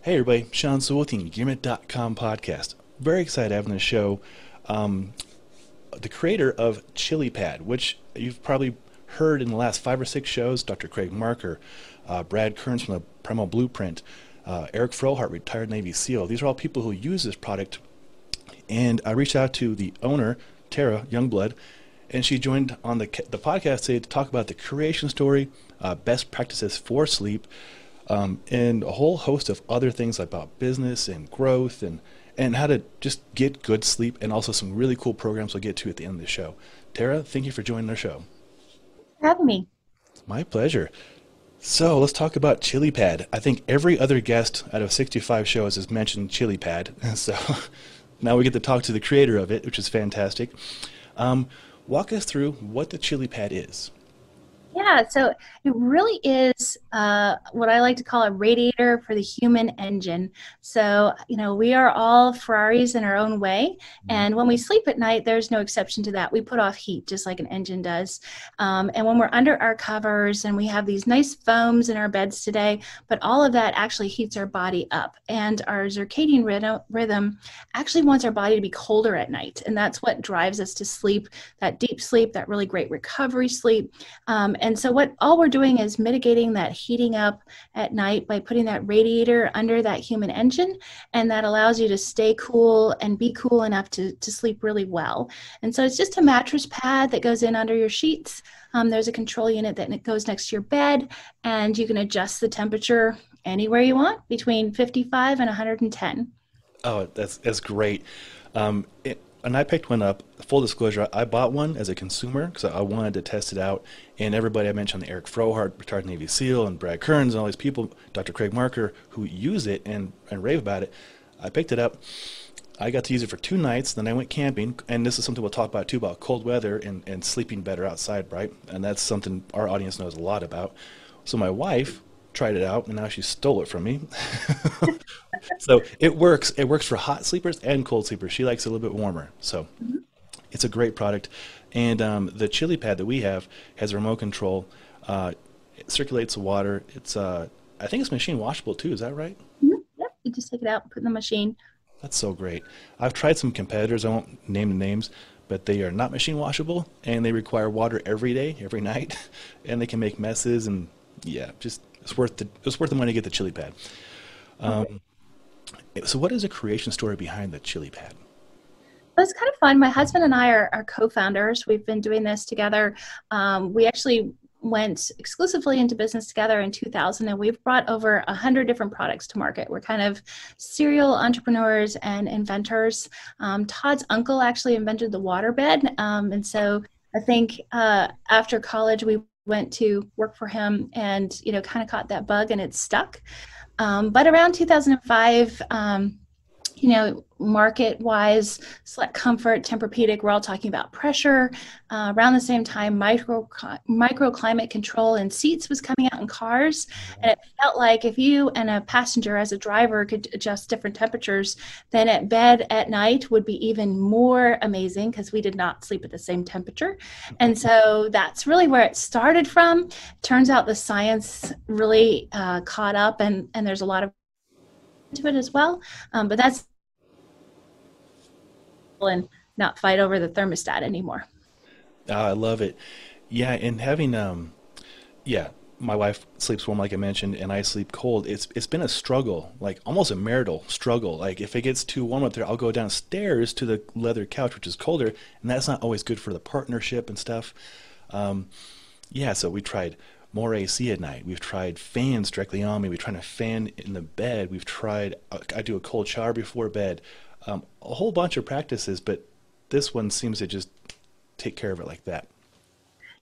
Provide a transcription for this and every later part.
Hey everybody, Sean Sewell with the Engearment.com podcast. Very excited having the show. The creator of Chili Pad, which you've probably heard in the last 5 or 6 shows, Dr. Craig Marker, Brad Kearns from the Primal Blueprint, Eric Frohardt, retired Navy SEAL. These are all people who use this product. And I reached out to the owner, Tara Youngblood, and she joined on the podcast today to talk about the creation story, best practices for sleep, and a whole host of other things about business and growth and how to just get good sleep, and also some really cool programs we'll get to at the end of the show. Tara, thank you for joining our show. Thanks for having me. My pleasure. So let's talk about Chili Pad. I think every other guest out of 65 shows has mentioned Chili Pad. So now we get to talk to the creator of it, which is fantastic. Walk us through what the Chili Pad is. Yeah, so it really is what I like to call a radiator for the human engine. So, we are all Ferraris in our own way. And when we sleep at night, there's no exception to that. We put off heat just like an engine does. And when we're under our covers and we have these nice foams in our beds today, but all of that actually heats our body up. And our circadian rhythm actually wants our body to be colder at night. And that's what drives us to sleep, that deep sleep, that really great recovery sleep. And so all we're doing is mitigating that heating up at night by putting that radiator under that human engine, and that allows you to stay cool and be cool enough to sleep really well. And so it's just a mattress pad that goes in under your sheets. There's a control unit that goes next to your bed, and you can adjust the temperature anywhere you want between 55 and 110. Oh, that's great. And I picked one up. Full disclosure, I bought one as a consumer because I wanted to test it out. And everybody I mentioned, Eric Frohardt, retired Navy SEAL, and Brad Kearns, and all these people, Dr. Craig Marker, who use it and rave about it. I picked it up. I got to use it for 2 nights. Then I went camping. And this is something we'll talk about too, about cold weather and sleeping better outside, right? And that's something our audience knows a lot about. So my wife tried it out, and now she stole it from me. So it works. It works for hot sleepers and cold sleepers. She likes it a little bit warmer. So it's a great product. And the Chili Pad that we have has a remote control. It circulates the water. It's I think it's machine washable too. Is that right? Mm-hmm. Yep. You just take it out and put it in the machine. That's so great. I've tried some competitors. I won't name the names, but they are not machine washable, and they require water every day, every night, and they can make messes. And yeah, just it's worth the money to get the Chili Pad. So what is the creation story behind the Chili Pad? Well, it's kind of fun. My husband and I are co-founders. We've been doing this together. We actually went exclusively into business together in 2000, and we've brought over 100 different products to market. We're kind of serial entrepreneurs and inventors. Todd's uncle actually invented the waterbed, and so I think after college we went to work for him, and kind of caught that bug, and it stuck. But around 2005, market-wise, Select Comfort, Tempur-Pedic, we're all talking about pressure. Around the same time, microclimate control in seats was coming out in cars. And it felt like if you and a passenger as a driver could adjust different temperatures, then at bed at night would be even more amazing, because we did not sleep at the same temperature. And so that's really where it started from. Turns out the science really caught up, and there's a lot of to it as well, but that's and not fight over the thermostat anymore. I love it. Yeah, and having my wife sleeps warm, like I mentioned, and I sleep cold. It's been a struggle, like almost a marital struggle. Like if it gets too warm up there, I'll go downstairs to the leather couch, which is colder, and that's not always good for the partnership and stuff. So we tried more AC at night. We've tried fans directly on me. We've tried a fan in the bed. We've tried, I do a cold shower before bed. A whole bunch of practices, but this one seems to just take care of it like that.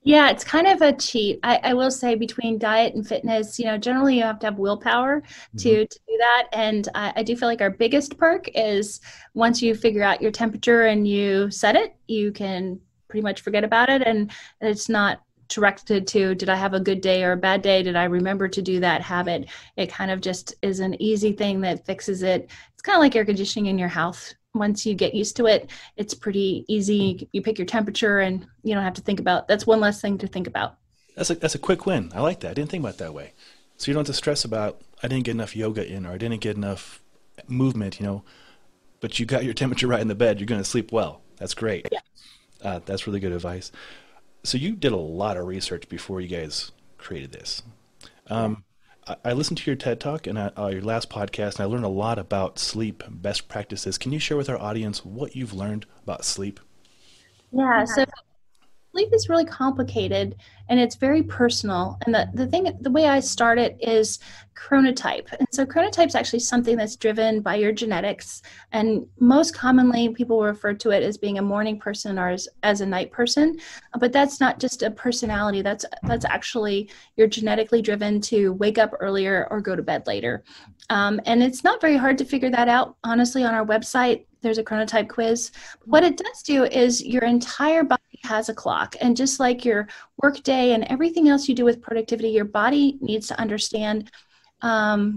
Yeah, it's kind of a cheat. I will say, between diet and fitness, generally you have to have willpower to do that. And I do feel like our biggest perk is once you figure out your temperature and you set it, you can pretty much forget about it. And it's not directed to, did I have a good day or a bad day? Did I remember to do that habit? It kind of just is an easy thing that fixes it. It's kind of like air conditioning in your house. Once you get used to it, it's pretty easy. You pick your temperature and you don't have to think about, that's one less thing to think about. That's a quick win. I like that. I didn't think about it that way. So you don't have to stress about, I didn't get enough yoga in, or I didn't get enough movement, but you got your temperature right in the bed. You're going to sleep well. That's great. Yeah. That's really good advice. So you did a lot of research before you guys created this. Yeah. I listened to your TED Talk and your last podcast, and I learned a lot about sleep best practices. Can you share with our audience what you've learned about sleep? Yeah. So sleep is really complicated and it's very personal. And the way I start it is chronotype. And so chronotype is actually something that's driven by your genetics. And most commonly, people refer to it as being a morning person or as a night person. But that's not just a personality. That's actually you're genetically driven to wake up earlier or go to bed later. And it's not very hard to figure that out. Honestly, on our website, there's a chronotype quiz. What it does do is your entire body has a clock. And just like your work day and everything else you do with productivity, your body needs to understand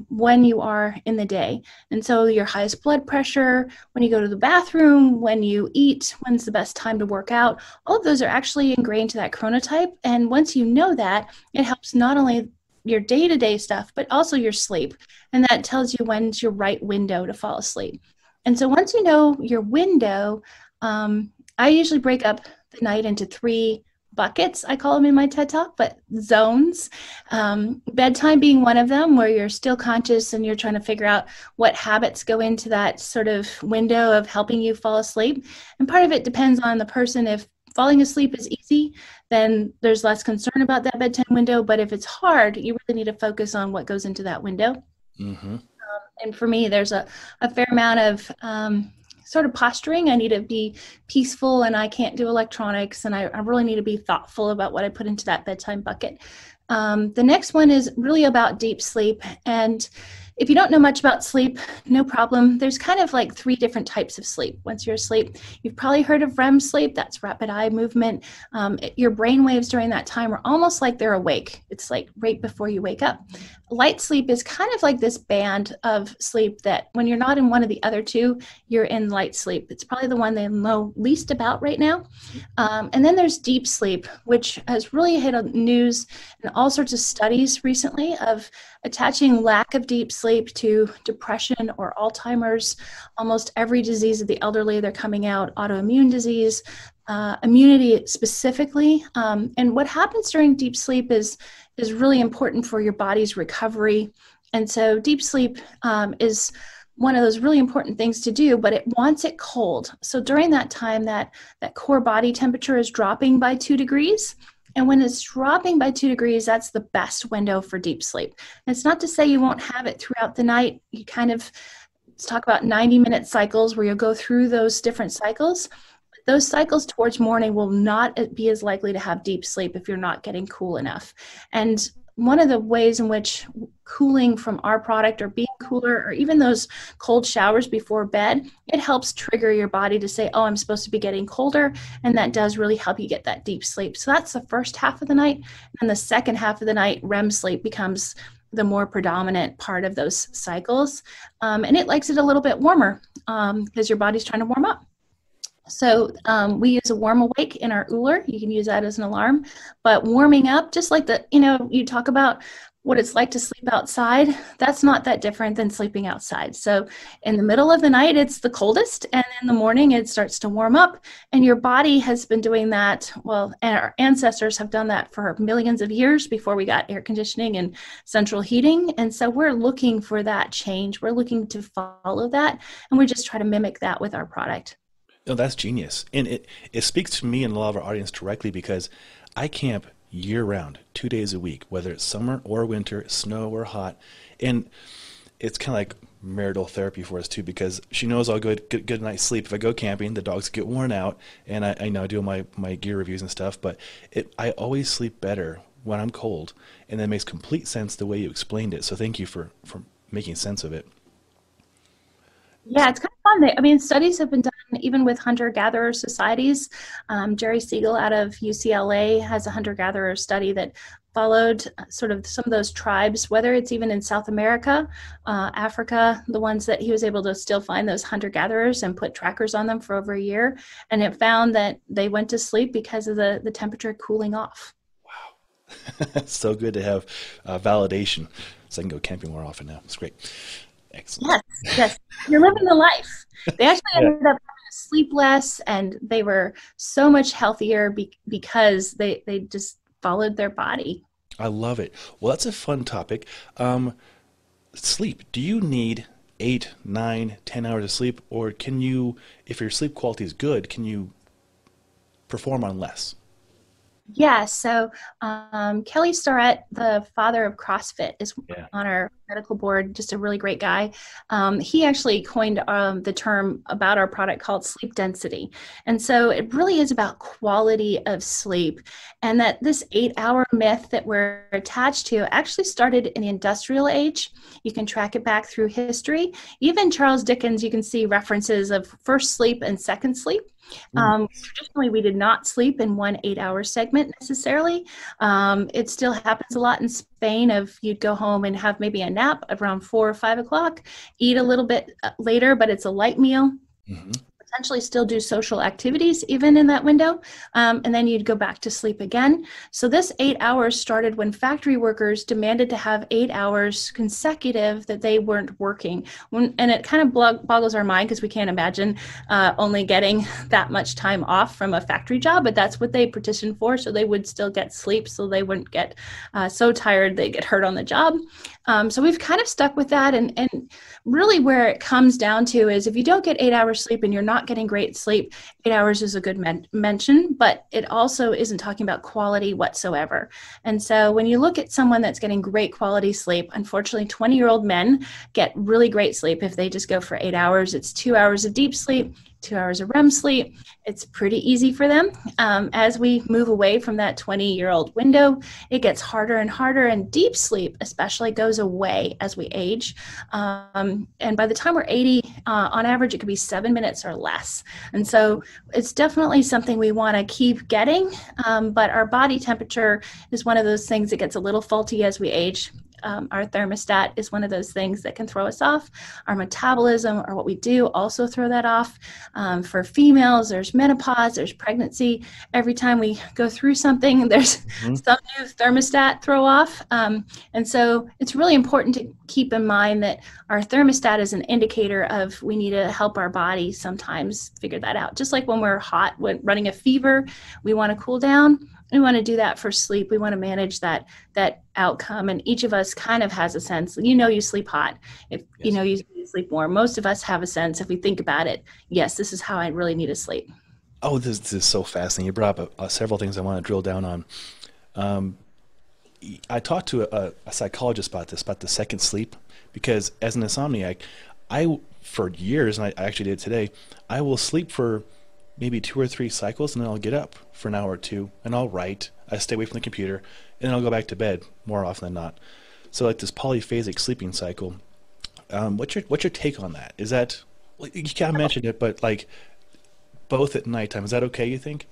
when you are in the day. And so your highest blood pressure, when you go to the bathroom, when you eat, when's the best time to work out, all of those are actually ingrained to that chronotype. And once you know that, it helps not only your day-to-day stuff, but also your sleep. And that tells you when's your right window to fall asleep. And so once you know your window, I usually break up the night into 3 buckets, I call them in my TED Talk, but zones. Bedtime being one of them, where you're still conscious and you're trying to figure out what habits go into that sort of window of helping you fall asleep. And part of it depends on the person. If falling asleep is easy, then there's less concern about that bedtime window. But if it's hard, you really need to focus on what goes into that window. Mm-hmm. And for me, there's a fair amount of sort of posturing. I need to be peaceful and I can't do electronics. And I really need to be thoughtful about what I put into that bedtime bucket. The next one is really about deep sleep. And if you don't know much about sleep, no problem. There's kind of like 3 different types of sleep. Once you're asleep, you've probably heard of REM sleep. That's rapid eye movement. Your brain waves during that time are almost like they're awake. It's like right before you wake up. Light sleep is kind of like this band of sleep that when you're not in one of the other 2, you're in light sleep. It's probably the one they know least about right now. And then there's deep sleep, which has really hit on news and all sorts of studies recently of attaching lack of deep sleep to depression or Alzheimer's. Almost every disease of the elderly, they're coming out, autoimmune disease, immunity specifically. And what happens during deep sleep is really important for your body's recovery. And so deep sleep is one of those really important things to do, but it wants it cold. So during that time, that core body temperature is dropping by 2 degrees. And when it's dropping by 2 degrees, that's the best window for deep sleep. And it's not to say you won't have it throughout the night. You kind of, let's talk about 90-minute cycles where you'll go through those different cycles. Those cycles towards morning will not be as likely to have deep sleep if you're not getting cool enough. And one of the ways in which cooling from our product or being cooler or even those cold showers before bed, it helps trigger your body to say, oh, I'm supposed to be getting colder. And that does really help you get that deep sleep. So that's the first half of the night. And the second half of the night, REM sleep becomes the more predominant part of those cycles. And it likes it a little bit warmer because your body's trying to warm up. So we use a warm awake in our Ooler. You can use that as an alarm. But warming up, just like you talk about what it's like to sleep outside, that's not that different than sleeping outside. So in the middle of the night, it's the coldest, and in the morning, it starts to warm up. And your body has been doing that, well, and our ancestors have done that for millions of years before we got air conditioning and central heating. And so we're looking for that change. We're looking to follow that, and we just try to mimic that with our product. No, that's genius. And it speaks to me and a lot of our audience directly because I camp year round, 2 days a week, whether it's summer or winter, snow or hot. And it's kind of like marital therapy for us too, because she knows I'll get good night's sleep. If I go camping, the dogs get worn out, and I know I do my gear reviews and stuff, but I always sleep better when I'm cold. And that makes complete sense the way you explained it. So thank you for making sense of it. Yeah, it's kind of fun. Studies have been done even with hunter-gatherer societies. Jerry Siegel out of UCLA has a hunter-gatherer study that followed sort of some of those tribes, whether it's even in South America, Africa, the ones that he was able to still find those hunter-gatherers and put trackers on them for over a year. And it found that they went to sleep because of the temperature cooling off. Wow. So good to have validation. so I can go camping more often now. It's great. Excellent. Yes, yes. You're living the life. They actually Yeah. ended up having to sleep less, and they were so much healthier because they just followed their body. I love it. Well, that's a fun topic. Sleep. Do you need 8, 9, 10 hours of sleep, or can you, if your sleep quality is good, can you perform on less? Yeah, so Kelly Starrett, the father of CrossFit, is Yeah. on our medical board, just a really great guy. He actually coined the term about our product called sleep density. And so it really is about quality of sleep. And that this 8-hour myth that we're attached to actually started in the industrial age. You can track it back through history. Even Charles Dickens, you can see references of first sleep and second sleep. Traditionally, we did not sleep in one 8-hour segment necessarily. It still happens a lot in Spain of you'd go home and have maybe a nap around 4 or 5 o'clock, eat a little bit later, but it's a light meal. Hmm. Potentially still do social activities even in that window, and then you'd go back to sleep again. So this 8 hours started when factory workers demanded to have 8 hours consecutive that they weren't working. And it kind of boggles our mind because we can't imagine only getting that much time off from a factory job, but that's what they petitioned for, so they would still get sleep so they wouldn't get so tired they get hurt on the job. So we've kind of stuck with that, and really where it comes down to is if you don't get 8 hours sleep and you're not getting great sleep, 8 hours is a good mention, but it also isn't talking about quality whatsoever. And so when you look at someone that's getting great quality sleep, unfortunately 20-year-old men get really great sleep if they just go for 8 hours. It's 2 hours of deep sleep, 2 hours of REM sleep. It's pretty easy for them. As we move away from that 20-year-old window, it gets harder and harder, and deep sleep especially goes away as we age. And by the time we're 80, on average, it could be 7 minutes or less. And so it's definitely something we want to keep getting, but our body temperature is one of those things that gets a little faulty as we age. Our thermostat is one of those things that can throw us off. Our metabolism, or what we do, also throw that off. For females, there's menopause, there's pregnancy. Every time we go through something, there's some new thermostat throw off. And so it's really important to keep in mind that our thermostat is an indicator of we need to help our body sometimes figure that out. Just like when we're hot, when running a fever, we want to cool down. We want to do that for sleep. We want to manage that outcome. And each of us kind of has a sense. You sleep hot. If Yes. you sleep warm. Most of us have a sense, if we think about it, yes, this is how I really need to sleep. Oh, this is so fascinating. You brought up several things I want to drill down on. I talked to a psychologist about this, about the second sleep, because as an insomniac, for years, and I actually did today, I will sleep for maybe 2 or 3 cycles, and then I'll get up for an hour or two, and I'll write. I stay away from the computer, and then I'll go back to bed more often than not. So like this polyphasic sleeping cycle. What's your take on that? Is that, well, you kind of mentioned it, but like both at nighttime, is that okay, you think?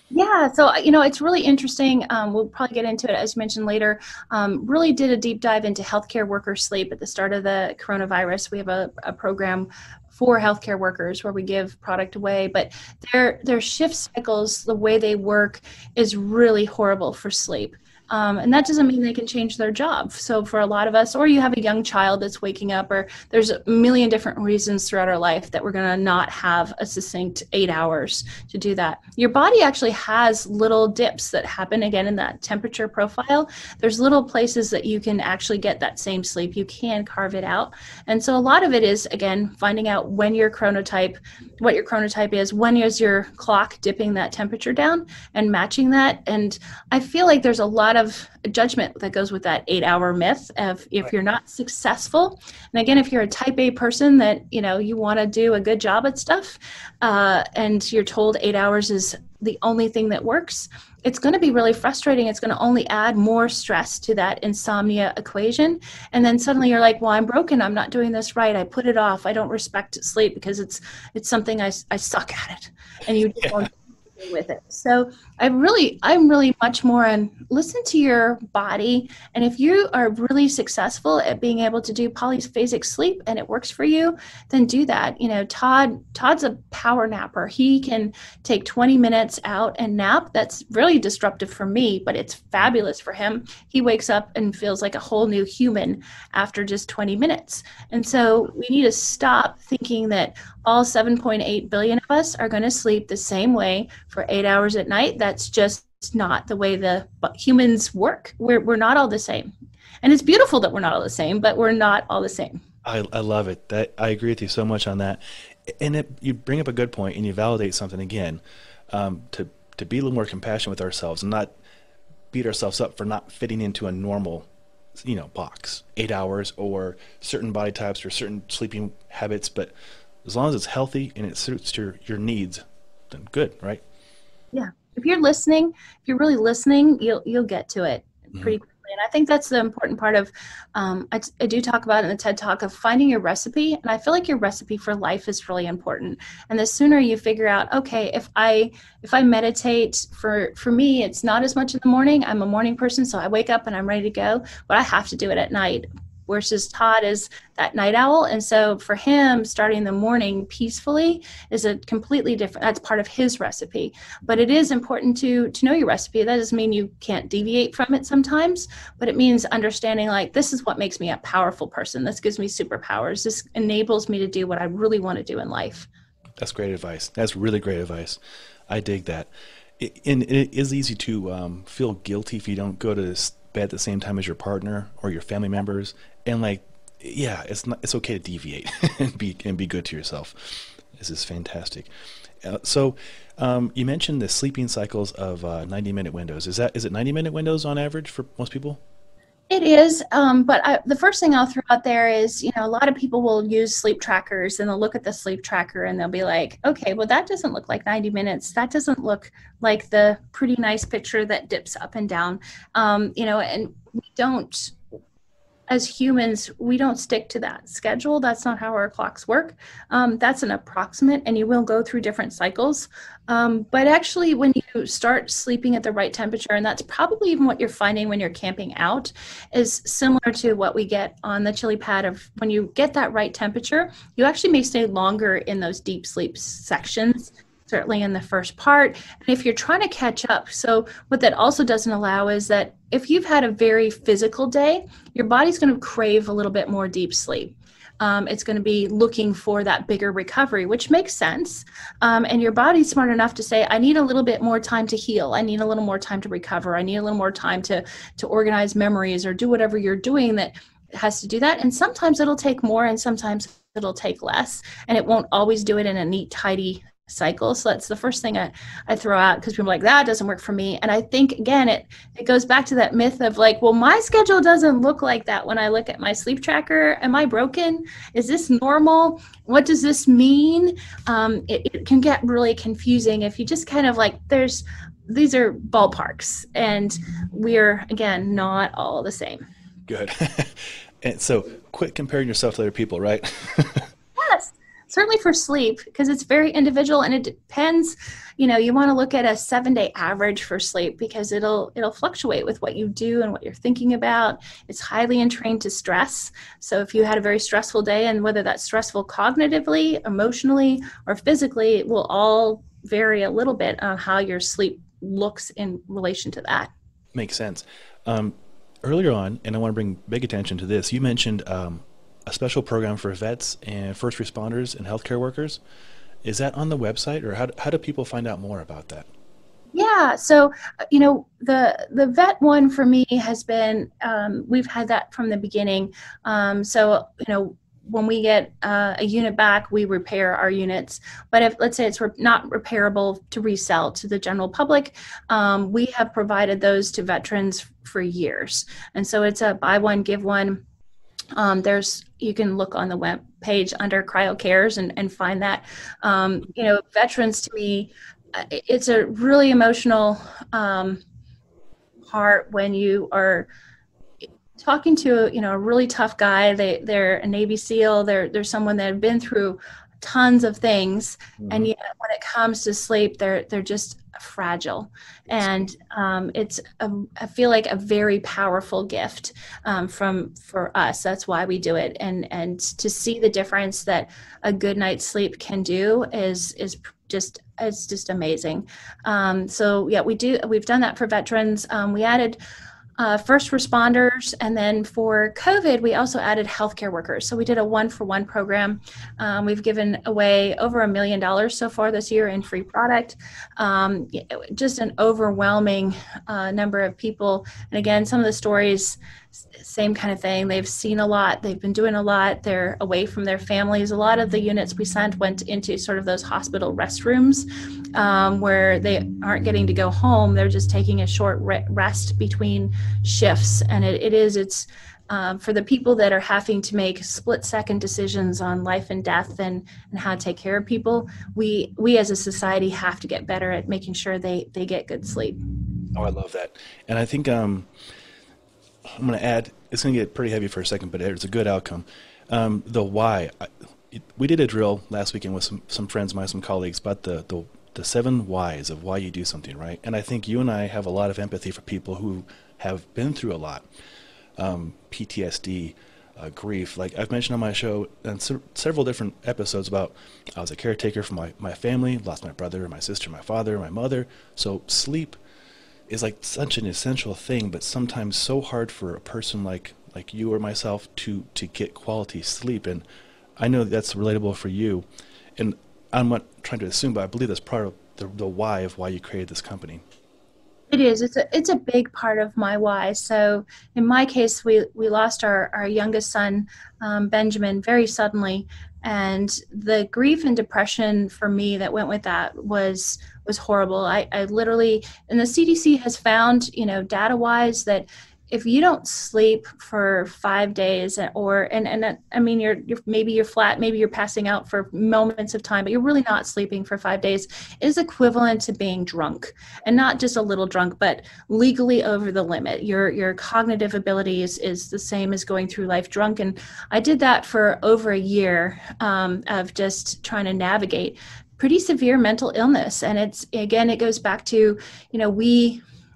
Yeah, so it's really interesting. We'll probably get into it as you mentioned later. Really did a deep dive into healthcare worker sleep at the start of the coronavirus. We have a program for healthcare workers where we give product away, but their shift cycles, the way they work, is really horrible for sleep. And that doesn't mean they can change their job. So for a lot of us, or you have a young child that's waking up, or there's a million different reasons throughout our life that we're going to not have a succinct 8 hours to do that. Your body actually has little dips that happen again in that temperature profile. There's little places that you can actually get that same sleep. You can carve it out. And so a lot of it is, again, finding out when your chronotype, what your chronotype is, when is your clock dipping that temperature down and matching that. And I feel like there's a lot of judgment that goes with that 8-hour myth of if you're not successful. And again, if you're a type A person that, you want to do a good job at stuff, and you're told 8 hours is the only thing that works, it's going to be really frustrating. It's going to only add more stress to that insomnia equation. And then suddenly you're like, well, I'm broken. I'm not doing this right. I put it off. I don't respect sleep because it's something I suck at it. And you just won't. with it. So I'm really much more on listen to your body. And if you are really successful at being able to do polyphasic sleep and it works for you, then do that. You know, Todd's a power napper. He can take 20 minutes out and nap. That's really disruptive for me, but it's fabulous for him. He wakes up and feels like a whole new human after just 20 minutes. And so we need to stop thinking that all 7.8 billion of us are going to sleep the same way for 8 hours at night. That's just not the way the humans work. We're not all the same. And it's beautiful that we're not all the same, but we're not all the same. I love it. I agree with you so much on that. And you bring up a good point and you validate something again, to be a little more compassionate with ourselves and not beat ourselves up for not fitting into a normal, box, 8 hours or certain body types or certain sleeping habits. But as long as it's healthy and it suits your needs, then good, right? Yeah. If you're really listening, you'll get to it pretty quickly. And I think that's the important part of, I do talk about it in the TED Talk of finding your recipe. And I feel like your recipe for life is really important. And the sooner you figure out, okay, if I meditate, for me, it's not as much in the morning. I'm a morning person, so I wake up and I'm ready to go, but I have to do it at night. Versus Todd is that night owl. And so for him, starting the morning peacefully is a completely different, that's part of his recipe. But it is important to know your recipe. That doesn't mean you can't deviate from it sometimes, but it means understanding like, this is what makes me a powerful person. This gives me superpowers. This enables me to do what I really want to do in life. That's great advice. That's really great advice. I dig that. And it is easy to feel guilty if you don't go to bed at the same time as your partner or your family members. And it's okay to deviate and be good to yourself. This is fantastic. So you mentioned the sleeping cycles of 90-minute windows. Is it 90-minute windows on average for most people? It is, but the first thing I'll throw out there is, a lot of people will use sleep trackers and they'll look at the sleep tracker and they'll be like, okay, well, that doesn't look like 90 minutes. That doesn't look like the pretty nice picture that dips up and down, and we don't, as humans, we don't stick to that schedule. That's not how our clocks work. That's an approximate, and you will go through different cycles. But actually, when you start sleeping at the right temperature, and that's probably even what you're finding when you're camping out, is similar to what we get on the chili pad of when you get that right temperature, you actually may stay longer in those deep sleep sections, certainly in the first part. And if you're trying to catch up, so what that also doesn't allow is that if you've had a very physical day, your body's going to crave a little bit more deep sleep. It's going to be looking for that bigger recovery, which makes sense. And your body's smart enough to say, I need a little bit more time to heal. I need a little more time to recover. I need a little more time to organize memories or do whatever you're doing that has to do that. And sometimes it'll take more and sometimes it'll take less. And it won't always do it in a neat, tidy cycle. So that's the first thing I throw out, because people are like, that doesn't work for me. And I think, again, it goes back to that myth of like, well, my schedule doesn't look like that when I look at my sleep tracker. Am I broken? Is this normal? What does this mean? It can get really confusing if you just kind of like, these are ballparks, and we're, again, not all the same. Good. And so quit comparing yourself to other people, right? Yes. Certainly for sleep, because it's very individual, and it depends. You want to look at a 7-day average for sleep, because it'll fluctuate with what you do and what you're thinking about. It's highly entrained to stress. So if you had a very stressful day, and whether that's stressful cognitively, emotionally, or physically, it will all vary a little bit on how your sleep looks in relation to that. Makes sense. Earlier on, and I want to bring big attention to this, you mentioned a special program for vets and first responders and healthcare workers. Is that on the website, or how do people find out more about that? Yeah, so the vet one for me has been, we've had that from the beginning. When we get a unit back, we repair our units. But if, let's say, it's not repairable to resell to the general public, we have provided those to veterans for years. And so it's a buy one, give one. You can look on the web page under Cryo Cares and find that. Veterans, to me, it's a really emotional part when you are talking to a really tough guy. They're a Navy SEAL. They're someone that have been through tons of things, and yet when it comes to sleep, they're just fragile. And I feel like a very powerful gift for us. That's why we do it. And to see the difference that a good night's sleep can do is just, it's just amazing. So yeah, we've done that for veterans. We added first responders, and then for COVID, we also added healthcare workers. So we did a 1-for-1 program. We've given away over $1 million so far this year in free product. Just an overwhelming number of people. And again, some of the stories, same kind of thing. They've seen a lot. They've been doing a lot. They're away from their families. A lot of the units we sent went into sort of those hospital restrooms where they aren't getting to go home. They're just taking a short rest between shifts. And it's for the people that are having to make split-second decisions on life and death and how to take care of people, we as a society have to get better at making sure they get good sleep. Oh, I love that. And I think I'm going to add, it's going to get pretty heavy for a second, but it's a good outcome. The why. We did a drill last weekend with some friends of mine, some colleagues, about the 7 whys of why you do something, right? And I think you and I have a lot of empathy for people who have been through a lot. PTSD, grief. Like I've mentioned on my show and several different episodes about I was a caretaker for my family, lost my brother, my sister, my father, my mother. So sleep is like such an essential thing, but sometimes so hard for a person like you or myself to get quality sleep. And I know that's relatable for you. And I'm not trying to assume, but I believe that's part of the why of why you created this company. It is. It's a big part of my why. So in my case, we lost our youngest son, Benjamin, very suddenly. And the grief and depression for me that went with that was horrible. I literally, and the CDC has found, data-wise, that if you don't sleep for 5 days, I mean, you're flat, maybe you're passing out for moments of time, but you're really not sleeping for 5 days, is equivalent to being drunk, and not just a little drunk, but legally over the limit. Your cognitive ability is the same as going through life drunk. And I did that for over a year of just trying to navigate pretty severe mental illness. And it goes back to,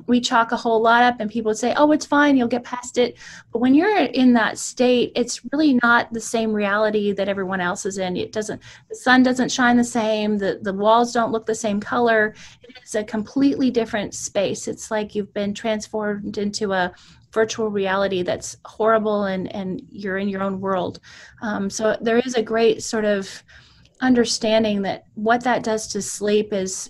we chalk a whole lot up and people would say, oh, it's fine, you'll get past it. But when you're in that state, it's really not the same reality that everyone else is in. The sun doesn't shine the same, the walls don't look the same color. It's a completely different space. It's like you've been transformed into a virtual reality that's horrible, and you're in your own world. So there is a great sort of understanding that what that does to sleep is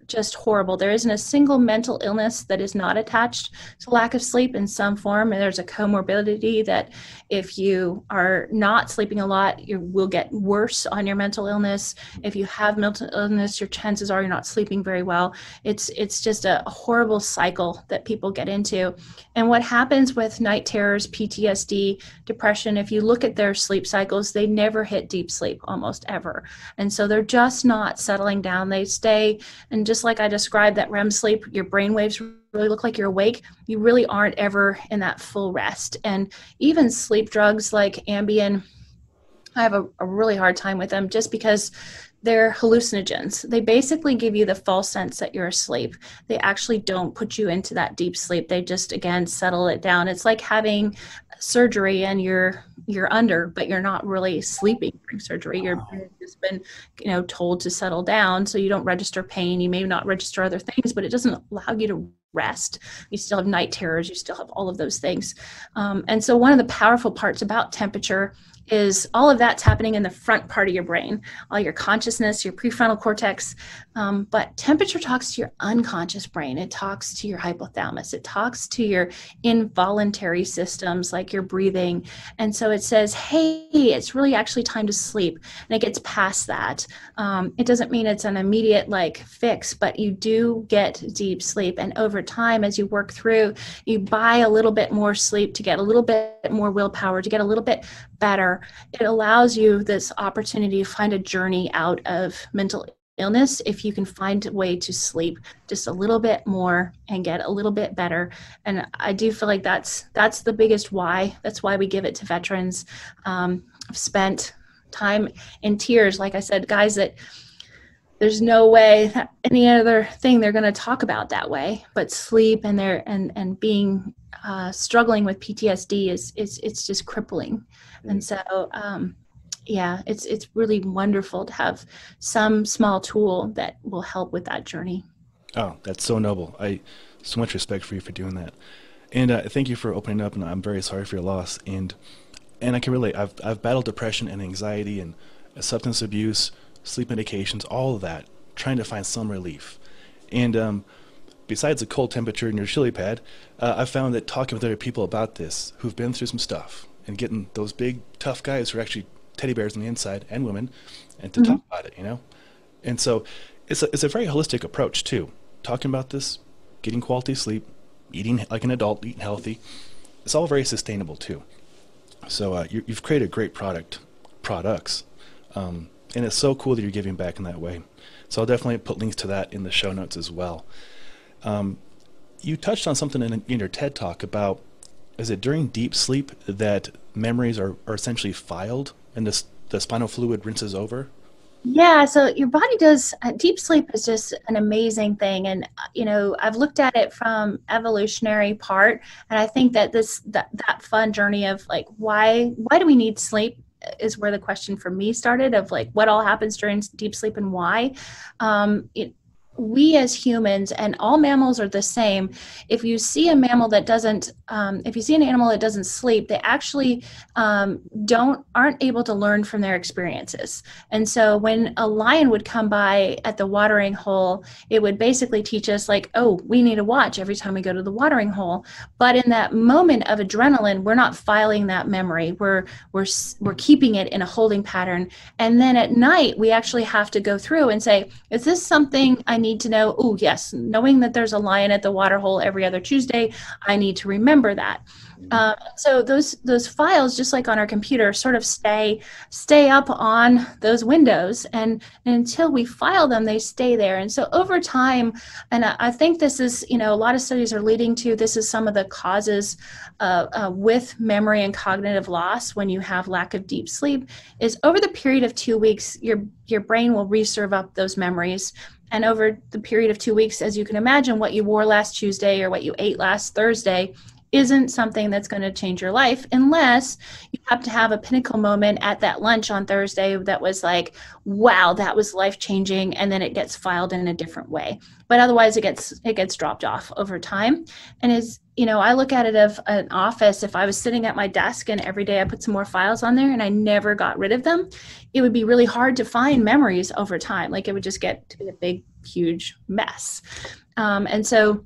just horrible. There isn't a single mental illness that is not attached to lack of sleep in some form. And there's a comorbidity that if you are not sleeping a lot, you will get worse on your mental illness. If you have mental illness, your chances are you're not sleeping very well. It's just a horrible cycle that people get into. And what happens with night terrors, PTSD, depression, if you look at their sleep cycles, they never hit deep sleep, almost ever. And so they're just not settling down. They stay, and just like I described that REM sleep, your brain waves really look like you're awake. You really aren't ever in that full rest. And even sleep drugs like Ambien, I have a really hard time with them just because they're hallucinogens. They basically give you the false sense that you're asleep. They actually don't put you into that deep sleep. They just, again, settle it down. It's like having surgery and you're under, but you're not really sleeping during surgery. You've just been, told to settle down so you don't register pain. You may not register other things, but it doesn't allow you to rest. You still have night terrors. You still have all of those things. And so one of the powerful parts about temperature is all of that's happening in the front part of your brain, all your consciousness, your prefrontal cortex. But temperature talks to your unconscious brain. It talks to your hypothalamus. It talks to your involuntary systems like your breathing. And so it says, hey, it's really actually time to sleep. And it gets past that. It doesn't mean it's an immediate fix, but you do get deep sleep. And over time, as you work through, you buy a little bit more sleep to get a little bit more willpower, to get a little bit better. It allows you this opportunity to find a journey out of mental illness if you can find a way to sleep just a little bit more and get a little bit better. And I do feel like that's the biggest why. That's why we give it to veterans. I've spent time in tears, like I said, guys that there's no way that any other thing they're going to talk about that way, but sleep and and being struggling with PTSD it's just crippling. And so yeah, it's really wonderful to have some small tool that will help with that journey. Oh, that's so noble. I so much respect for you for doing that, and thank you for opening up. And I'm very sorry for your loss. And I can relate. I've battled depression and anxiety and substance abuse, sleep medications, all of that, trying to find some relief. And besides the cold temperature in your chili pad, I've found that talking with other people about this who've been through some stuff and getting those big tough guys who are actually teddy bears on the inside and women, and to talk about it, And so it's a very holistic approach too. Talking about this, getting quality sleep, eating like an adult, eating healthy. It's all very sustainable too. So you've created great products, and it's so cool that you're giving back in that way. So I'll definitely put links to that in the show notes as well. You touched on something in your TED Talk about, is it during deep sleep that memories are essentially filed and the spinal fluid rinses over? Yeah, so your body does, deep sleep is just an amazing thing. And, I've looked at it from evolutionary part. And I think that that fun journey of like, why do we need sleep is where the question for me started of like, what all happens during deep sleep and why. We as humans and all mammals are the same. If you see a mammal that doesn't, if you see an animal that doesn't sleep, they actually aren't able to learn from their experiences. And so when a lion would come by at the watering hole, it would basically teach us like, oh, we need to watch every time we go to the watering hole. But in that moment of adrenaline, we're not filing that memory. We're keeping it in a holding pattern. And then at night, we actually have to go through and say, is this something I need to know? Oh, yes, knowing that there's a lion at the water hole every other Tuesday, I need to remember that. So those files, just like on our computer, sort of stay up on those windows, and until we file them, they stay there. And so over time, and I think this is, a lot of studies are leading to, this is some of the causes with memory and cognitive loss when you have lack of deep sleep, is over the period of 2 weeks, your brain will reserve up those memories. And over the period of 2 weeks, as you can imagine, what you wore last Tuesday or what you ate last Thursday isn't something that's going to change your life unless you have to have a pinnacle moment at that lunch on Thursday that was like, wow, that was life-changing, and then it gets filed in a different way. But otherwise it gets dropped off over time. And as I look at it of an office, if I was sitting at my desk and every day I put some more files on there and I never got rid of them, it would be really hard to find memories over time. Like it would just get to be a big, huge mess. And so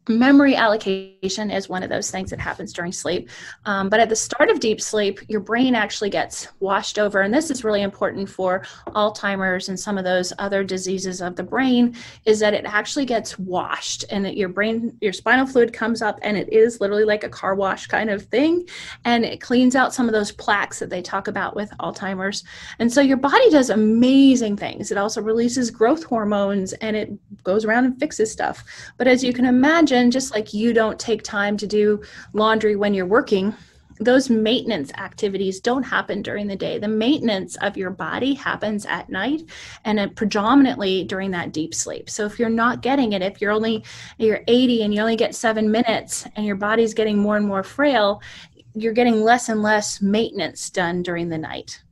memory allocation is one of those things that happens during sleep. But at the start of deep sleep, your brain actually gets washed over. And this is really important for Alzheimer's and some of those other diseases of the brain, is that it actually gets washed, and that your spinal fluid comes up, and it is literally like a car wash kind of thing. And it cleans out some of those plaques that they talk about with Alzheimer's. And so your body does amazing things. It also releases growth hormones, and it goes around and fixes stuff. But as you can imagine, just like you don't take time to do laundry when you're working, those maintenance activities don't happen during the day. The maintenance of your body happens at night, and predominantly during that deep sleep. So if you're not getting it, if you're 80 and you only get 7 minutes and your body's getting more and more frail, you're getting less and less maintenance done during the night.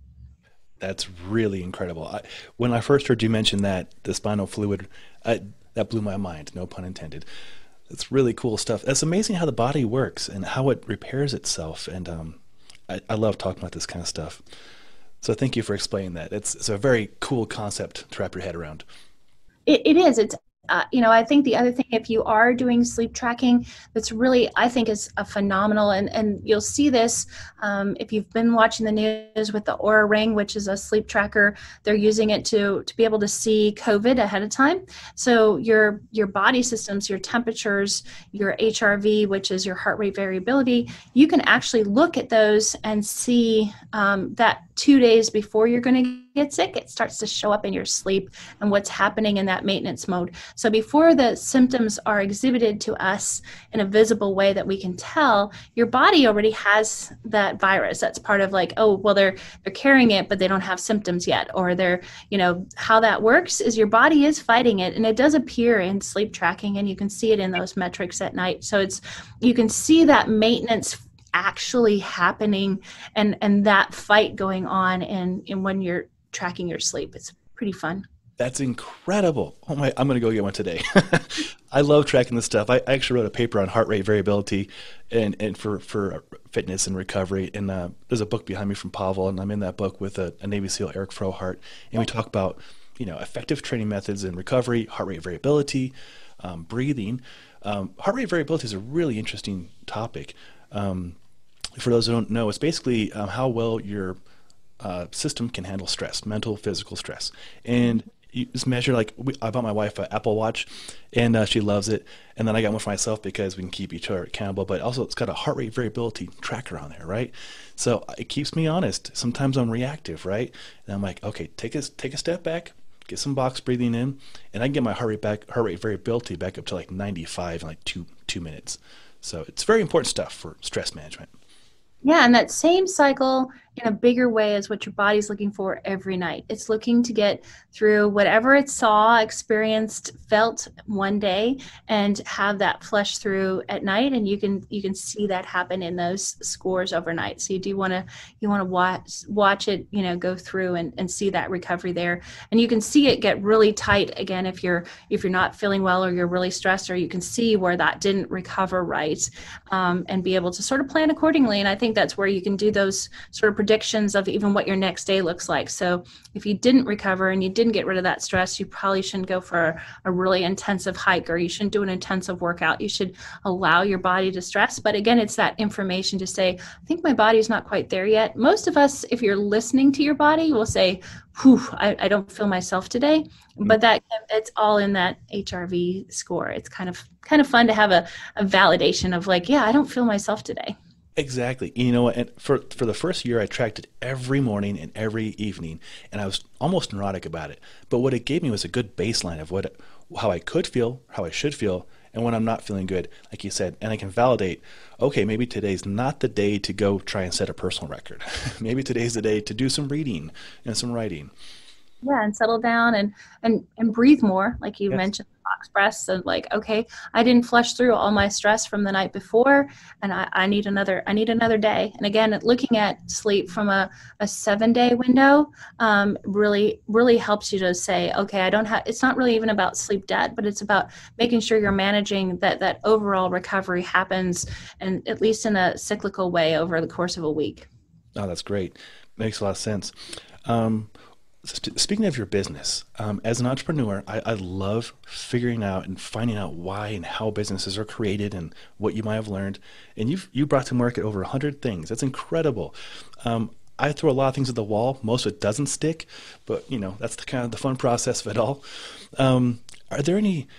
That's really incredible. When I first heard you mention that, the spinal fluid, that blew my mind, no pun intended. It's really cool stuff. It's amazing how the body works and how it repairs itself. And I love talking about this kind of stuff. So thank you for explaining that. It's a very cool concept to wrap your head around. It is. It's I think the other thing, if you are doing sleep tracking, that's really, I think, is a phenomenal, and you'll see this if you've been watching the news with the Oura Ring, which is a sleep tracker. They're using it to be able to see COVID ahead of time. So your body systems, your temperatures, your HRV, which is your heart rate variability, you can actually look at those and see that 2 days before you're going to get sick, it starts to show up in your sleep and what's happening in that maintenance mode. So before the symptoms are exhibited to us in a visible way that we can tell, your body already has that virus. That's part of like, oh, well, they're carrying it, but they don't have symptoms yet. Or they're, how that works is your body is fighting it, and it does appear in sleep tracking, and you can see it in those metrics at night. So you can see that maintenance actually happening and that fight going on and when you're tracking your sleep. It's pretty fun. That's incredible. Oh my, I'm going to go get one today. I love tracking this stuff. I actually wrote a paper on heart rate variability and for fitness and recovery. And there's a book behind me from Pavel, and I'm in that book with a Navy SEAL, Eric Frohardt. And we talk about, effective training methods in recovery, heart rate variability, breathing. Heart rate variability is a really interesting topic. For those who don't know, it's basically how well your system can handle stress, mental, physical stress. And you just measure, like, I bought my wife an Apple Watch, and she loves it. And then I got one for myself because we can keep each other accountable. But also, it's got a heart rate variability tracker on there, right? So it keeps me honest. Sometimes I'm reactive, right? And I'm like, okay, take a step back, get some box breathing in, and I can get my heart rate variability back up to like 95 in like two minutes. So it's very important stuff for stress management. Yeah, and that same cycle in a bigger way is what your body's looking for every night. It's looking to get through whatever it saw, experienced, felt one day, and have that flush through at night. And you can see that happen in those scores overnight. So you want to watch it, go through and see that recovery there. And you can see it get really tight again if you're not feeling well or you're really stressed, or you can see where that didn't recover right, and be able to sort of plan accordingly. And I think that's where you can do those sort of predictions of even what your next day looks like. So if you didn't recover and you didn't get rid of that stress, you probably shouldn't go for a really intensive hike, or you shouldn't do an intensive workout. You should allow your body to stress. But again, it's that information to say, I think my body's not quite there yet. Most of us, if you're listening to your body, will say, whew, I don't feel myself today. But it's all in that HRV score. It's kind of fun to have a validation of like, yeah, I don't feel myself today. Exactly. You know what? And for the first year, I tracked it every morning and every evening, and I was almost neurotic about it. But what it gave me was a good baseline of how I could feel, how I should feel, and when I'm not feeling good, like you said. And I can validate, okay, maybe today's not the day to go try and set a personal record. Maybe today's the day to do some reading and some writing. Yeah, and settle down and breathe more, like you Yes. mentioned, box breaths, and like, okay, I didn't flush through all my stress from the night before, and I need another day. And again, looking at sleep from a 7-day window really helps you to say, okay, it's not really even about sleep debt, but it's about making sure you're managing that overall recovery happens, and at least in a cyclical way over the course of a week. Oh, that's great. Makes a lot of sense. Speaking of your business, as an entrepreneur, I love figuring out and finding out why and how businesses are created and what you might have learned. And you brought to market over 100 things. That's incredible. I throw a lot of things at the wall. Most of it doesn't stick, but that's kind of the fun process of it all. Are there any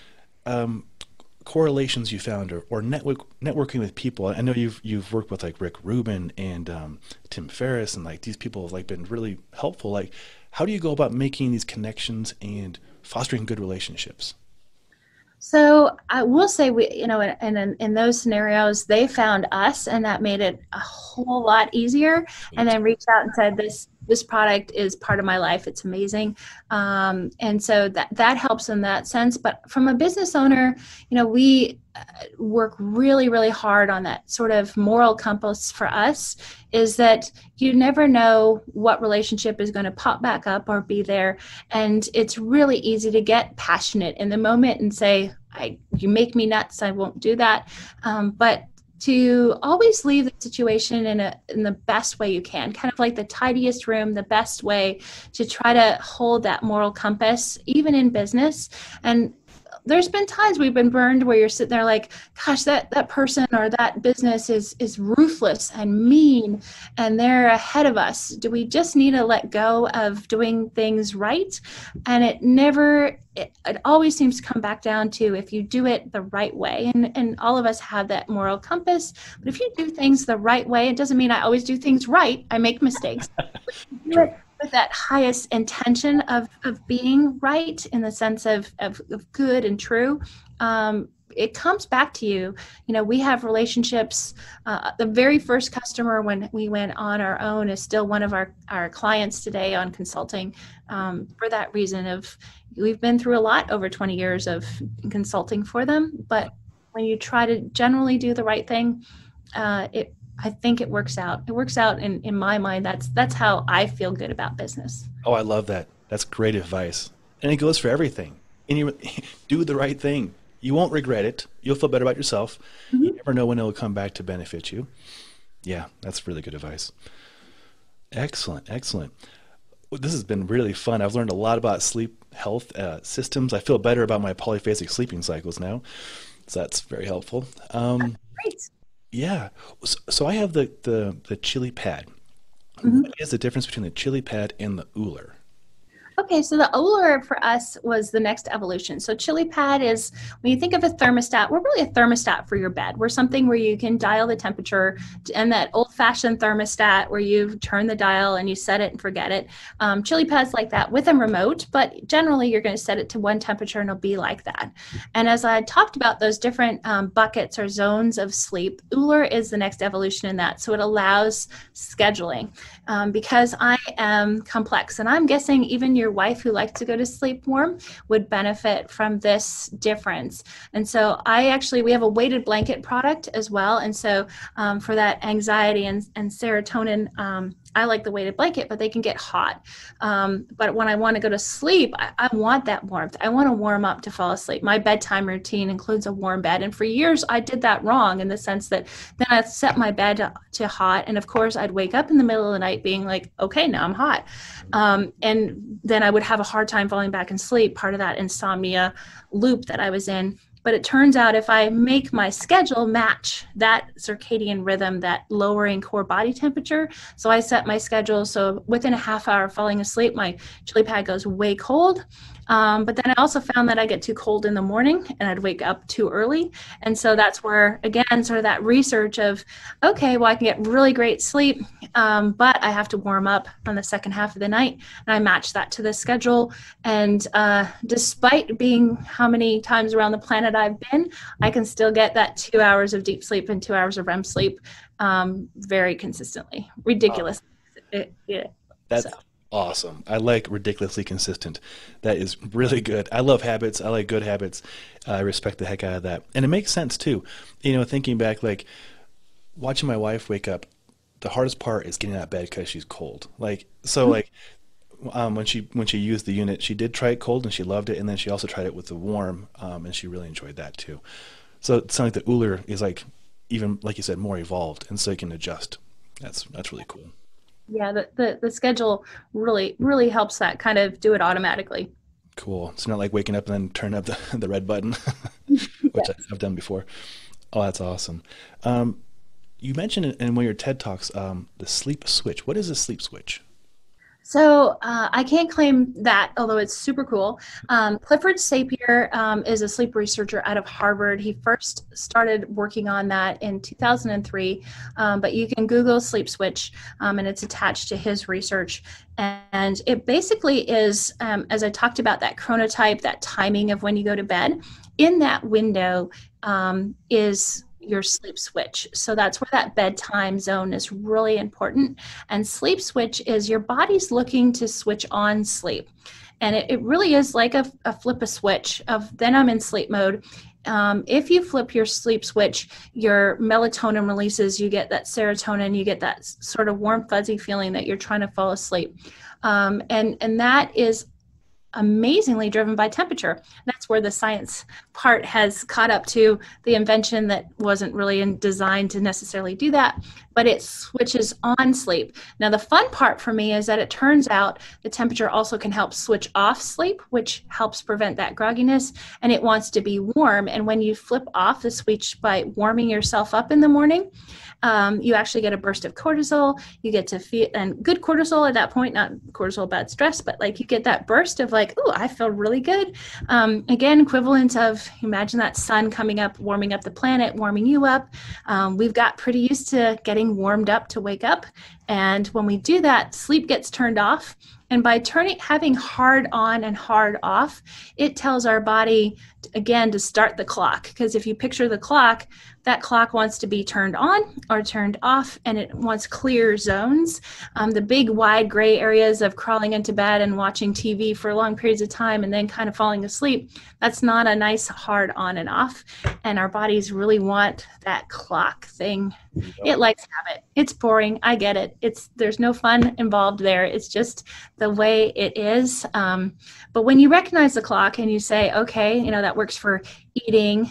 correlations you found or networking with people? I know you've worked with like Rick Rubin and Tim Ferriss, and like these people have like been really helpful. Like, how do you go about making these connections and fostering good relationships? So I will say, in those scenarios, they found us, and that made it a whole lot easier. And then reached out and said, this product is part of my life. It's amazing. And so that helps in that sense. But from a business owner, we work really, really hard on that sort of moral compass for us, is that you never know what relationship is going to pop back up or be there. And it's really easy to get passionate in the moment and say, you make me nuts, I won't do that. But to always leave the situation in the best way you can, kind of like the tidiest room, the best way to try to hold that moral compass, even in business. And there's been times we've been burned where you're sitting there like, gosh, that person or that business is ruthless and mean, and they're ahead of us. Do we just need to let go of doing things right? And it always seems to come back down to if you do it the right way. And all of us have that moral compass. But if you do things the right way, it doesn't mean I always do things right. I make mistakes. But if you do it with that highest intention of being right in the sense of good and true, it comes back to you. You know, we have relationships. The very first customer when we went on our own is still one of our clients today on consulting, for that reason of we've been through a lot over 20 years of consulting for them. But when you try to generally do the right thing, I think it works out. It works out in my mind. That's how I feel good about business. Oh, I love that. That's great advice. And it goes for everything. And you do the right thing. You won't regret it. You'll feel better about yourself. Mm-hmm. You never know when it'll come back to benefit you. Yeah, that's really good advice. Excellent, excellent. Well, this has been really fun. I've learned a lot about sleep health systems. I feel better about my polyphasic sleeping cycles now. So that's very helpful. Great. Yeah. So I have the chili pad. Mm-hmm. What is the difference between the chili pad and the Uller? Okay, so the Oler for us was the next evolution. So chili pad is, when you think of a thermostat, we're really a thermostat for your bed. We're something where you can dial the temperature, and that old-fashioned thermostat where you turn the dial and you set it and forget it. Chili pad's like that with a remote, but generally you're going to set it to one temperature and it'll be like that. And as I talked about those different buckets or zones of sleep, Uller is the next evolution in that. So it allows scheduling. Because I am complex, and I'm guessing even your wife who likes to go to sleep warm would benefit from this difference. And so we have a weighted blanket product as well. And so for that anxiety and serotonin, I like the weighted blanket, but they can get hot. But when I want to go to sleep, I want that warmth. I want to warm up to fall asleep. My bedtime routine includes a warm bed. And for years, I did that wrong in the sense that then I'd set my bed to hot. And of course, I'd wake up in the middle of the night being like, okay, now I'm hot. And then I would have a hard time falling back in sleep, part of that insomnia loop that I was in. But it turns out if I make my schedule match that circadian rhythm, that lowering core body temperature, so I set my schedule so within a half hour of falling asleep, my chili pad goes way cold. But then I also found that I get too cold in the morning and I'd wake up too early. And so that's where, again, sort of that research of, okay, well, I can get really great sleep, but I have to warm up on the second half of the night. And I match that to the schedule. And despite being how many times around the planet I've been, I can still get that 2 hours of deep sleep and 2 hours of REM sleep very consistently. Ridiculous. That's awesome. I like ridiculously consistent. That is really good. I love habits. I like good habits. I respect the heck out of that. And it makes sense too. You know, thinking back, like watching my wife wake up, the hardest part is getting out of bed because she's cold. Like, so like when she used the unit, she did try it cold and she loved it. And then she also tried it with the warm, and she really enjoyed that too. So it sounds like the Uller is like, even like you said, more evolved. And so you can adjust. That's really cool. Yeah, the schedule really helps that kind of do it automatically. Cool. It's not like waking up and then turn up the red button, which I've done before. Oh, that's awesome. You mentioned in one of your TED Talks the sleep switch. What is a sleep switch? So I can't claim that, although it's super cool. Clifford Sapir is a sleep researcher out of Harvard. He first started working on that in 2003, but you can Google sleep switch, and it's attached to his research. And it basically is, as I talked about, that chronotype, that timing of when you go to bed. In that window is your sleep switch. So that's where that bedtime zone is really important. And sleep switch is your body's looking to switch on sleep. And it really is like a flip a switch of then I'm in sleep mode. If you flip your sleep switch, your melatonin releases, you get that serotonin, you get that sort of warm, fuzzy feeling that you're trying to fall asleep. And that is amazingly driven by temperature. That's where the science part has caught up to the invention that wasn't really designed to necessarily do that, but it switches on sleep. Now, the fun part for me is that it turns out the temperature also can help switch off sleep, which helps prevent that grogginess, and it wants to be warm. And when you flip off the switch by warming yourself up in the morning, You actually get a burst of cortisol. You get to feel, and good cortisol at that point, not cortisol about stress, but like you get that burst of like, oh, I feel really good. Again, equivalent of, imagine that sun coming up, warming up the planet, warming you up. We've got pretty used to getting warmed up to wake up. And when we do that, sleep gets turned off. And by having hard on and hard off, it tells our body, again, to start the clock. Because if you picture the clock, that clock wants to be turned on or turned off, and it wants clear zones. The big wide gray areas of crawling into bed and watching TV for long periods of time and then kind of falling asleep, that's not a nice hard on and off. And our bodies really want that clock thing. It likes habit. It's boring. I get it. There's no fun involved there. It's just the way it is. But when you recognize the clock and you say, okay, that works for eating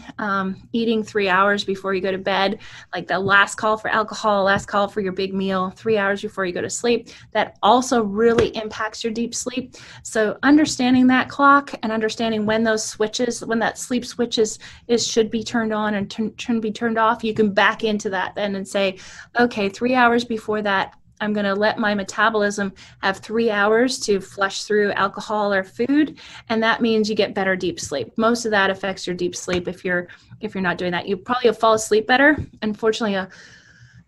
3 hours before you go to bed, like the last call for alcohol, last call for your big meal, 3 hours before you go to sleep, that also really impacts your deep sleep. So understanding that clock and understanding when those switches, when that sleep switches should be turned on and should be turned off, you can back into that then and say, okay, 3 hours before that, I'm going to let my metabolism have 3 hours to flush through alcohol or food, and that means you get better deep sleep. Most of that affects your deep sleep if you're not doing that. You probably fall asleep better. Unfortunately, a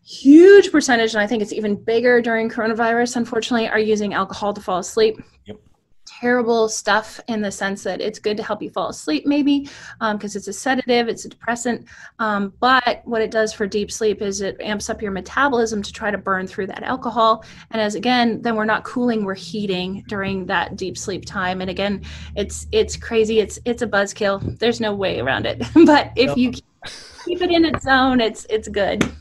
huge percentage, and I think it's even bigger during coronavirus, unfortunately, are using alcohol to fall asleep. Yep. Terrible stuff in the sense that it's good to help you fall asleep maybe because it's a sedative, it's a depressant, but what it does for deep sleep is it amps up your metabolism to try to burn through that alcohol. And as again, then we're not cooling, we're heating during that deep sleep time. And again, it's crazy. It's a buzzkill. There's no way around it. But if you keep it in its zone, it's good.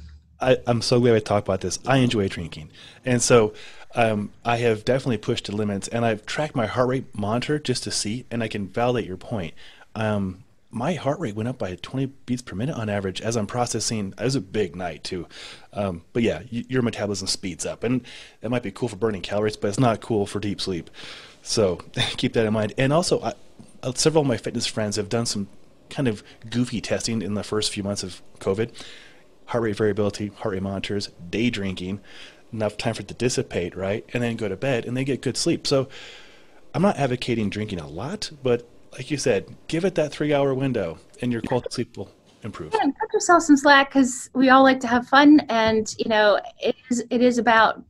I'm so glad we talked about this. I enjoy drinking. And so I have definitely pushed the limits, and I've tracked my heart rate monitor just to see, and I can validate your point. My heart rate went up by 20 beats per minute on average as I'm processing. It was a big night too. But yeah, your metabolism speeds up, and that might be cool for burning calories, but it's not cool for deep sleep. So keep that in mind. And also, several of my fitness friends have done some kind of goofy testing in the first few months of COVID. Heart rate variability, heart rate monitors, day drinking, enough time for it to dissipate, right? And then go to bed and they get good sleep. So I'm not advocating drinking a lot, but like you said, give it that 3 hour window and your quality of sleep will improve. Yeah, and cut yourself some slack because we all like to have fun, and it is about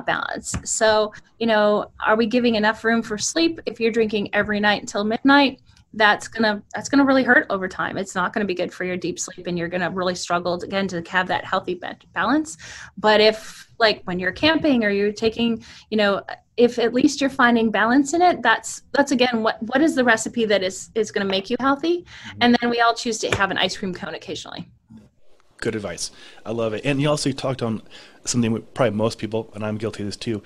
balance. So, are we giving enough room for sleep? If you're drinking every night until midnight, that's gonna really hurt over time. It's not gonna be good for your deep sleep, and you're gonna really struggle again to have that healthy balance. But if, like, when you're camping or you're taking, if at least you're finding balance in it, that's again what is the recipe that is gonna make you healthy. And then we all choose to have an ice cream cone occasionally. Good advice. I love it. And you also talked on something probably most people, and I'm guilty of this too,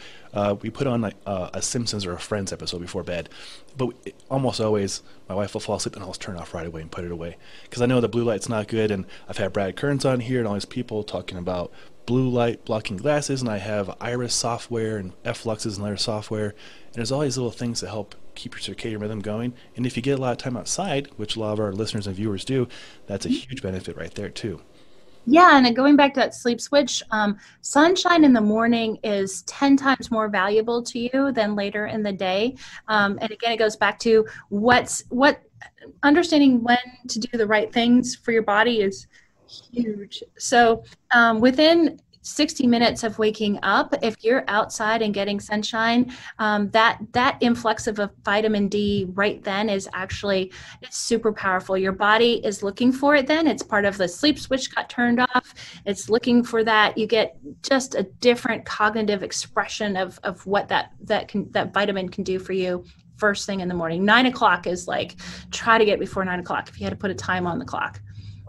we put on a Simpsons or a Friends episode before bed, but almost always my wife will fall asleep and I'll just turn it off right away and put it away because I know the blue light's not good. And I've had Brad Kearns on here and all these people talking about blue light blocking glasses, and I have Iris software and F-Luxes and other software, and there's all these little things that help keep your circadian rhythm going. And if you get a lot of time outside, which a lot of our listeners and viewers do, that's a huge benefit right there too. Yeah, and going back to that sleep switch, sunshine in the morning is 10 times more valuable to you than later in the day. And again, it goes back to what understanding when to do the right things for your body is huge. So within 60 minutes of waking up, if you're outside and getting sunshine, that influx of a vitamin D right then is actually, it's super powerful. Your body is looking for it then. It's part of the sleep switch got turned off. It's looking for that. You get just a different cognitive expression of what that vitamin can do for you first thing in the morning. 9 o'clock is like, try to get before 9 o'clock if you had to put a time on the clock.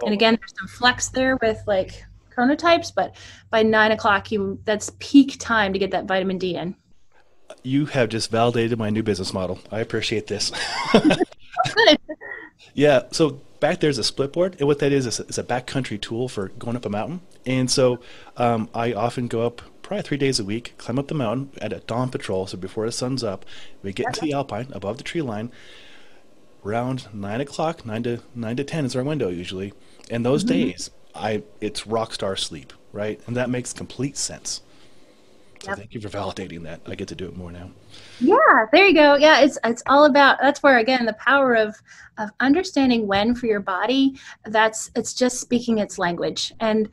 And again, there's some flex there with like chronotypes, but by 9 o'clock, that's peak time to get that vitamin D in. You have just validated my new business model. I appreciate this. Good. Yeah, so back there's a split board, and what that is a backcountry tool for going up a mountain. And so I often go up probably 3 days a week, climb up the mountain at a dawn patrol, so before the sun's up, we get to the alpine above the tree line. Around 9 o'clock, 9 to 10 is our window usually. And those days, it's rock star sleep. right? And that makes complete sense. So Yep. thank you for validating that. I get to do it more now. Yeah, there you go. Yeah, it's all about, that's where again the power of understanding when for your body, it's just speaking its language. And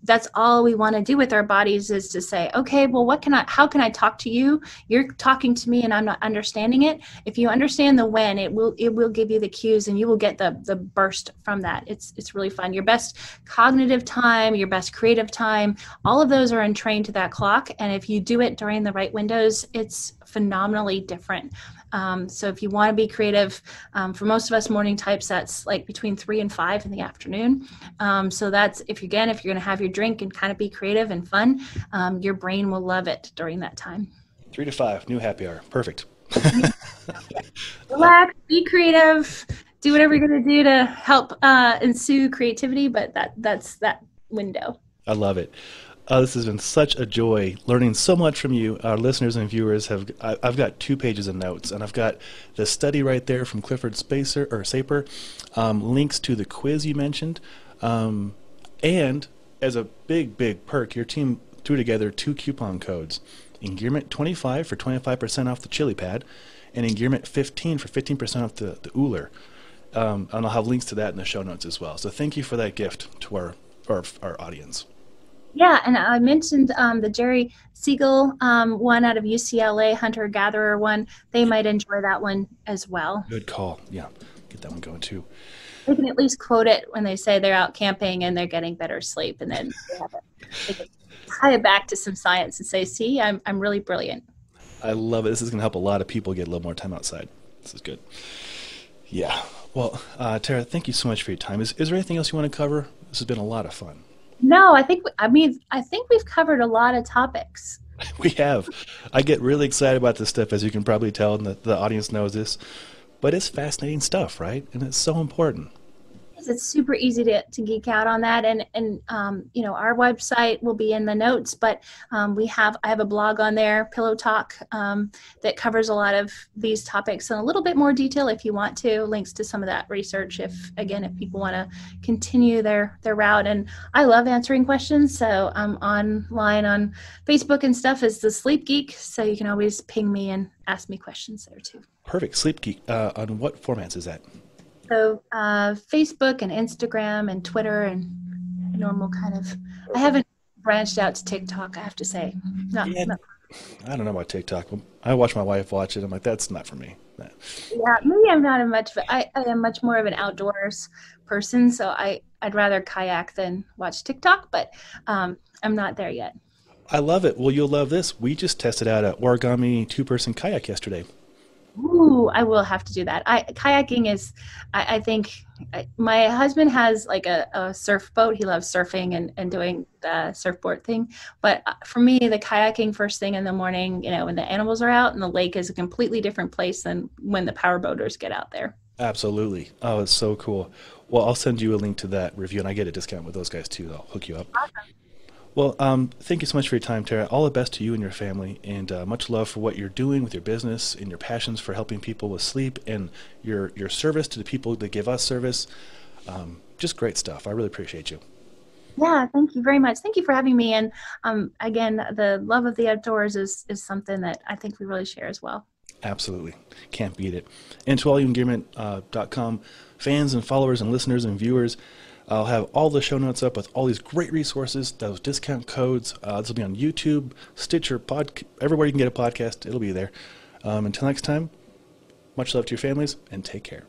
that's all we want to do with our bodies, is to say, okay, well, how can I talk to you? You're talking to me and I'm not understanding it. If you understand the when, it will give you the cues and you will get the burst from that. It's really fun. Your best cognitive time, your best creative time, all of those are entrained to that clock. And if you do it during the right windows, it's phenomenally different. So if you want to be creative, for most of us morning types, that's like between 3 and 5 in the afternoon. So that's, if you're going to have your drink and kind of be creative and fun, your brain will love it during that time. 3 to 5, new happy hour. Perfect. Relax, be creative, do whatever you're going to do to help ensue creativity, but that's that window. I love it. This has been such a joy learning so much from you. Our listeners and viewers I've got 2 pages of notes, and I've got the study right there from Clifford Saper, links to the quiz you mentioned, and as a big perk, your team threw together 2 coupon codes: Engearment 25 for 25% off the chili pad, and Engearment 15 for 15% off the Uller. And I'll have links to that in the show notes as well. So thank you for that gift to our audience. Yeah, and I mentioned the Jerry Siegel one out of UCLA, hunter-gatherer one. They might enjoy that one as well. Good call. Yeah, get that one going too. They can at least quote it when they say they're out camping and they're getting better sleep, and then they can tie it back to some science and say, see, I'm really brilliant. I love it. This is going to help a lot of people get a little more time outside. This is good. Yeah. Well, Tara, thank you so much for your time. Is there anything else you want to cover? This has been a lot of fun. No, I think we've covered a lot of topics. We have. I get really excited about this stuff, as you can probably tell, and the audience knows this. But it's fascinating stuff, right? And it's so important. It's super easy to geek out on that, and our website will be in the notes, but I have a blog on there, Pillow Talk, that covers a lot of these topics in a little bit more detail if you want to. Links to some of that research if people want to continue their route. And I love answering questions, so I'm online on Facebook and stuff as the Sleep Geek, so you can always ping me and ask me questions there too. Perfect. Sleep Geek. On what formats is that? So Facebook and Instagram and Twitter and normal kind of. I haven't branched out to TikTok, I have to say. I don't know about TikTok. I watch my wife watch it. I'm like, that's not for me. No. Yeah, maybe I'm not I am much more of an outdoors person, so I'd rather kayak than watch TikTok, but I'm not there yet. I love it. Well, you'll love this. We just tested out an origami 2-person kayak yesterday. Ooh, I will have to do that. Kayaking is, I think, my husband has like a surf boat. He loves surfing and doing the surfboard thing. But for me, the kayaking first thing in the morning, when the animals are out and the lake is a completely different place than when the power boaters get out there. Absolutely. Oh, it's so cool. Well, I'll send you a link to that review, and I get a discount with those guys too. I'll hook you up. Awesome. Well, thank you so much for your time, Tara. All the best to you and your family, and much love for what you're doing with your business and your passions for helping people with sleep and your service to the people that give us service. Just great stuff. I really appreciate you. Yeah, thank you very much. Thank you for having me. And again, the love of the outdoors is something that I think we really share as well. Absolutely. Can't beat it. And to all you Engearment.com fans and followers and listeners and viewers, I'll have all the show notes up with all these great resources, those discount codes. This will be on YouTube, Stitcher, everywhere you can get a podcast. It'll be there. Until next time, much love to your families, and take care.